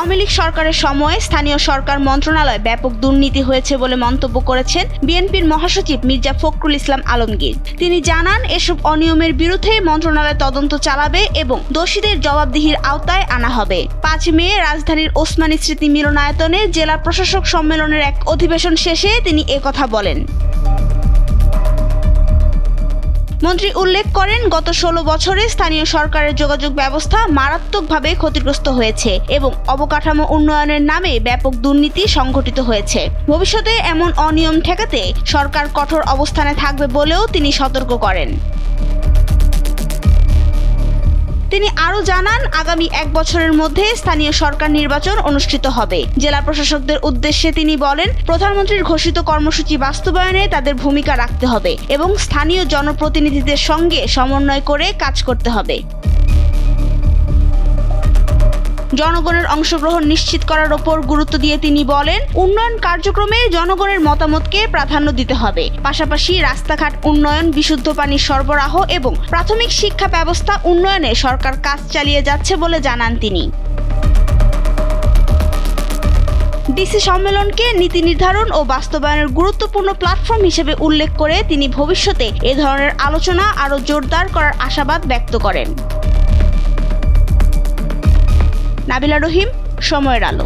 আওয়ামী লীগ সরকারের সময়ে স্থানীয় সরকার মন্ত্রণালয়ে ব্যাপক দুর্নীতি হয়েছে বলে মন্তব্য করেছেন বিএনপির মহাসচিব মির্জা ফখরুল ইসলাম আলমগীর। তিনি জানান, এসব অনিয়মের বিরুদ্ধে মন্ত্রণালয় তদন্ত চালাবে এবং দোষীদের জবাবদিহির আওতায় আনা হবে। 5 মে রাজধানীর ওসমানী স্মৃতি মিলনায়তনে জেলা প্রশাসক সম্মেলনের এক অধিবেশন শেষে তিনি একথা বলেন। মন্ত্রী উল্লেখ করেন, গত 16 বছরে স্থানীয় সরকারের যোগাযোগ ব্যবস্থা মারাত্মকভাবে ক্ষতিগ্রস্ত হয়েছে এবং অবকাঠামো উন্নয়নের নামে ব্যাপক দুর্নীতি সংঘটিত হয়েছে। ভবিষ্যতে এমন অনিয়ম ঠেকাতে সরকার কঠোর অবস্থানে থাকবে বলেও তিনি সতর্ক করেন। তিনি আরও জানান, আগামী 1 বছরের মধ্যে স্থানীয় সরকার নির্বাচন অনুষ্ঠিত হবে। জেলা প্রশাসকদের উদ্দেশ্যে তিনি বলেন, প্রধানমন্ত্রীর ঘোষিত কর্মসূচি বাস্তবায়নে তাদের ভূমিকা রাখতে হবে এবং স্থানীয় জনপ্রতিনিধিদের সঙ্গে সমন্বয় করে কাজ করতে হবে। জনগণের অংশগ্রহণ নিশ্চিত করার ওপর গুরুত্ব দিয়ে তিনি বলেন, উন্নয়ন কার্যক্রমে জনগণের মতামতকে প্রাধান্য দিতে হবে। পাশাপাশি রাস্তাঘাট উন্নয়ন, বিশুদ্ধ পানির সরবরাহ এবং প্রাথমিক শিক্ষা ব্যবস্থা উন্নয়নে সরকার কাজ চালিয়ে যাচ্ছে বলে জানান তিনি। ডিসি সম্মেলনকে নীতি নির্ধারণ ও বাস্তবায়নের গুরুত্বপূর্ণ প্ল্যাটফর্ম হিসেবে উল্লেখ করে তিনি ভবিষ্যতে এ ধরনের আলোচনা আরও জোরদার করার আশাবাদ ব্যক্ত করেন। নাবিলা রহিম, সময়ের আলো।